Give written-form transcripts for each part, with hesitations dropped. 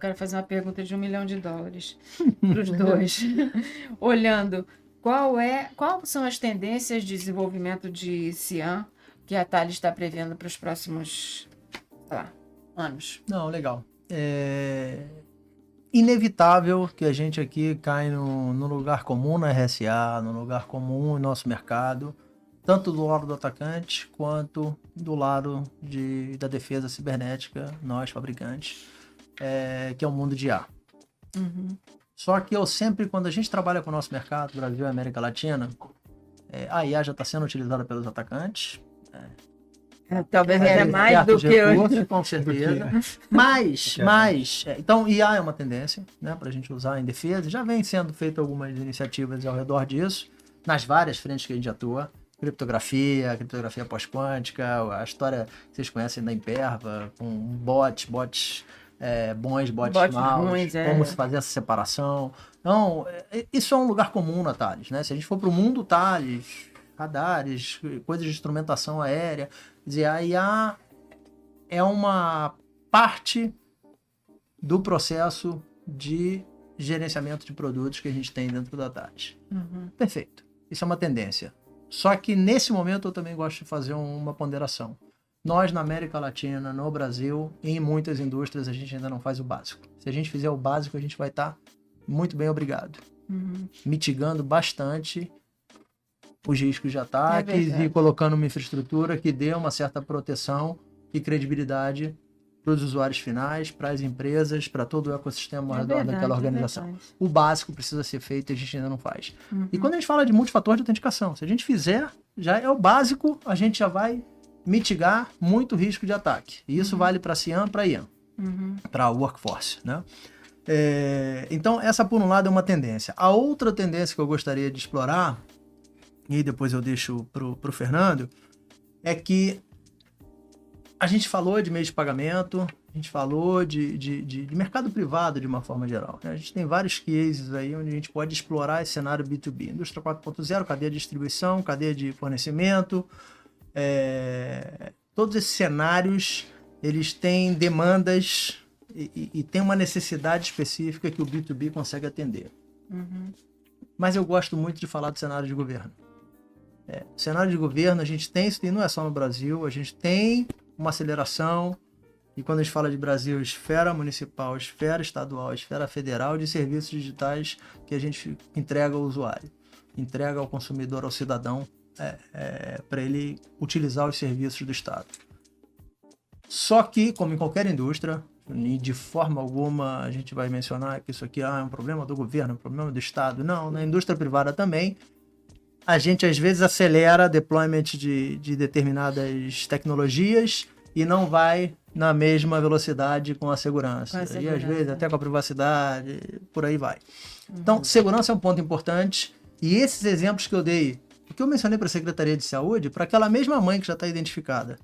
quero fazer uma pergunta de $1 milhão para os dois. Olhando, quais são as tendências de desenvolvimento de Cian que a Thales está prevendo para os próximos, sei lá, anos? Não, legal. É inevitável que a gente aqui cai no lugar comum na RSA, no lugar comum no nosso mercado, tanto do lado do atacante quanto do lado da defesa cibernética, nós fabricantes, que é o mundo de IA. Só que eu sempre, quando a gente trabalha com o nosso mercado, Brasil e América Latina, a IA já está sendo utilizada pelos atacantes. Talvez até mais do que hoje. Com certeza. Mas, então, IA é uma tendência, né, para a gente usar em defesa. Já vem sendo feita algumas iniciativas ao redor disso, nas várias frentes que a gente atua. Criptografia pós-quântica, a história que vocês conhecem da Imperva, com bots bons, bots maus, como se fazer essa separação. Então, isso é um lugar comum na Thales, né? Se a gente for para o mundo Thales, radares, coisas de instrumentação aérea, dizer, a IA é uma parte do processo de gerenciamento de produtos que a gente tem dentro da Thales. Perfeito. Isso é uma tendência. Só que nesse momento eu também gosto de fazer uma ponderação. Nós na América Latina, no Brasil, em muitas indústrias a gente ainda não faz o básico. Se a gente fizer o básico, a gente vai estar muito bem obrigado. Mitigando bastante os riscos de ataques e colocando uma infraestrutura que dê uma certa proteção e credibilidade para os usuários finais, para as empresas, para todo o ecossistema ao redor daquela organização. O básico precisa ser feito e a gente ainda não faz. E quando a gente fala de multifator de autenticação, se a gente fizer, já é o básico, a gente já vai mitigar muito risco de ataque. E isso vale para Cian, para IAM, para Workforce, né? Então, essa por um lado é uma tendência. A outra tendência que eu gostaria de explorar, e depois eu deixo pro Fernando, é que a gente falou de meio de pagamento, a gente falou de mercado privado de uma forma geral, né? A gente tem vários cases aí onde a gente pode explorar esse cenário B2B. Indústria 4.0, cadeia de distribuição, cadeia de fornecimento, todos esses cenários, eles têm demandas e tem uma necessidade específica que o B2B consegue atender. Mas eu gosto muito de falar do cenário de governo. O cenário de governo, a gente tem isso, e não é só no Brasil, a gente tem uma aceleração, e quando a gente fala de Brasil, esfera municipal, esfera estadual, esfera federal, de serviços digitais que a gente entrega ao usuário, entrega ao consumidor, ao cidadão, para ele utilizar os serviços do Estado. Só que, como em qualquer indústria, e de forma alguma a gente vai mencionar que isso aqui é um problema do governo, um problema do Estado. Não, na indústria privada também, a gente às vezes acelera deployment de determinadas tecnologias e não vai na mesma velocidade com a segurança. E às vezes até com a privacidade, por aí vai. Então, segurança é um ponto importante. E esses exemplos que eu dei, o que eu mencionei para a Secretaria de Saúde, para aquela mesma mãe que já está identificada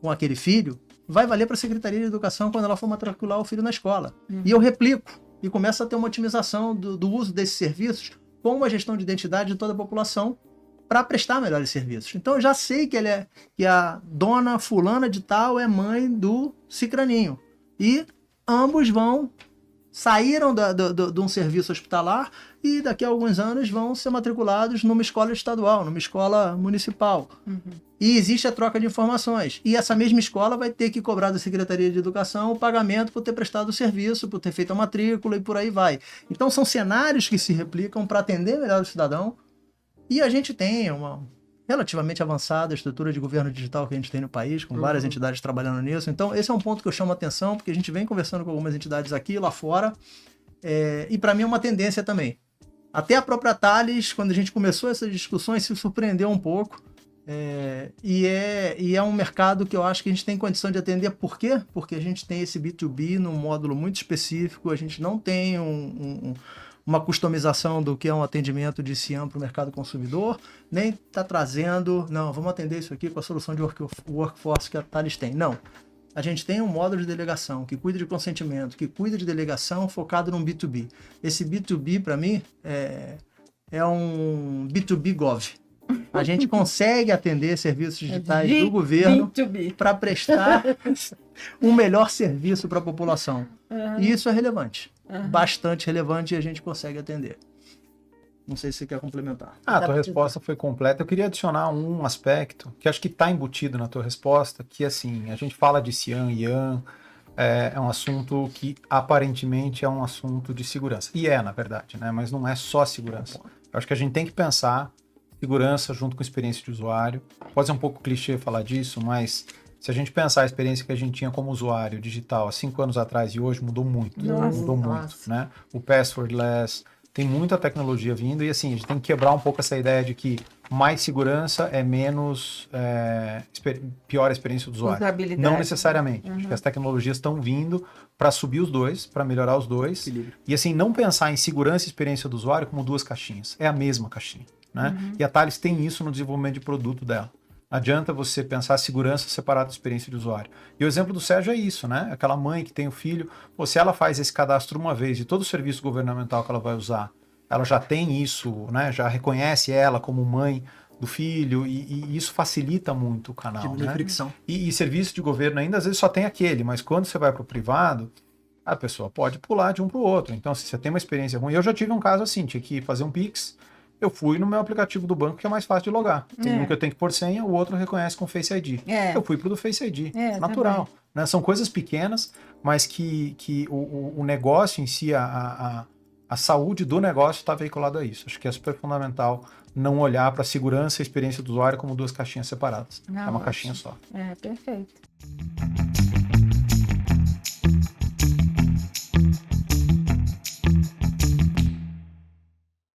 com aquele filho, vai valer para a Secretaria de Educação quando ela for matricular o filho na escola. E eu replico, e começa a ter uma otimização do uso desses serviços com uma gestão de identidade de toda a população para prestar melhores serviços. Então eu já sei que a dona fulana de tal é mãe do cicraninho. E ambos saíram de um serviço hospitalar e daqui a alguns anos vão ser matriculados numa escola estadual, numa escola municipal. E existe a troca de informações. E essa mesma escola vai ter que cobrar da Secretaria de Educação o pagamento por ter prestado o serviço, por ter feito a matrícula e por aí vai. Então são cenários que se replicam para atender melhor o cidadão. E a gente tem uma relativamente avançada estrutura de governo digital que a gente tem no país, com várias entidades trabalhando nisso. Então esse é um ponto que eu chamo a atenção, porque a gente vem conversando com algumas entidades aqui e lá fora. E para mim é uma tendência também. Até a própria Thales, quando a gente começou essas discussões, se surpreendeu um pouco. E é um mercado que eu acho que a gente tem condição de atender. Por quê? Porque a gente tem esse B2B num módulo muito específico, a gente não tem uma customização do que é um atendimento de Cian para o mercado consumidor, nem está trazendo, não, vamos atender isso aqui com a solução de workforce que a Thales tem. Não. A gente tem um módulo de delegação que cuida de consentimento, que cuida de delegação focado num B2B. Esse B2B, para mim, é um B2B Gov. A gente consegue atender serviços digitais do governo B2B. para prestar um melhor serviço para a população. E isso é relevante. Bastante relevante e a gente consegue atender. Não sei se você quer complementar. A tua resposta foi completa. Eu queria adicionar um aspecto que acho que está embutido na tua resposta, que assim, a gente fala de CIAM e IAM, é um assunto que aparentemente é um assunto de segurança. E na verdade, né? Mas não é só segurança. Eu acho que a gente tem que pensar segurança junto com experiência de usuário. Pode ser um pouco clichê falar disso, mas se a gente pensar a experiência que a gente tinha como usuário digital há 5 anos atrás e hoje mudou muito. Mudou muito, né? O passwordless, tem muita tecnologia vindo e assim, a gente tem que quebrar um pouco essa ideia de que mais segurança é menos pior a experiência do usuário. Não necessariamente. Acho que as tecnologias estão vindo para subir os dois, para melhorar os dois. Equilíbrio. E assim, não pensar em segurança e experiência do usuário como duas caixinhas. É a mesma caixinha. Né? E a Thales tem isso no desenvolvimento de produto dela. Não adianta você pensar segurança separada da experiência de usuário. E o exemplo do Sérgio é isso, né? Aquela mãe que tem o filho, se ela faz esse cadastro uma vez e todo o serviço governamental que ela vai usar, ela já tem isso, né? Já reconhece ela como mãe do filho e isso facilita muito o canal. Diminui né? fricção. E serviço de governo ainda, às vezes só tem aquele, mas quando você vai para o privado, a pessoa pode pular de um para o outro. Então, se você tem uma experiência ruim, eu já tive um caso assim, tinha que fazer um Pix, eu fui no meu aplicativo do banco, que é mais fácil de logar. Tem um que eu tenho que pôr senha, o outro reconhece com Face ID. Eu fui pro do Face ID. Natural. Né? São coisas pequenas, mas que o negócio em si, a saúde do negócio está veiculada a isso. Acho que é super fundamental não olhar para a segurança e a experiência do usuário como duas caixinhas separadas. É uma caixinha só. Perfeito.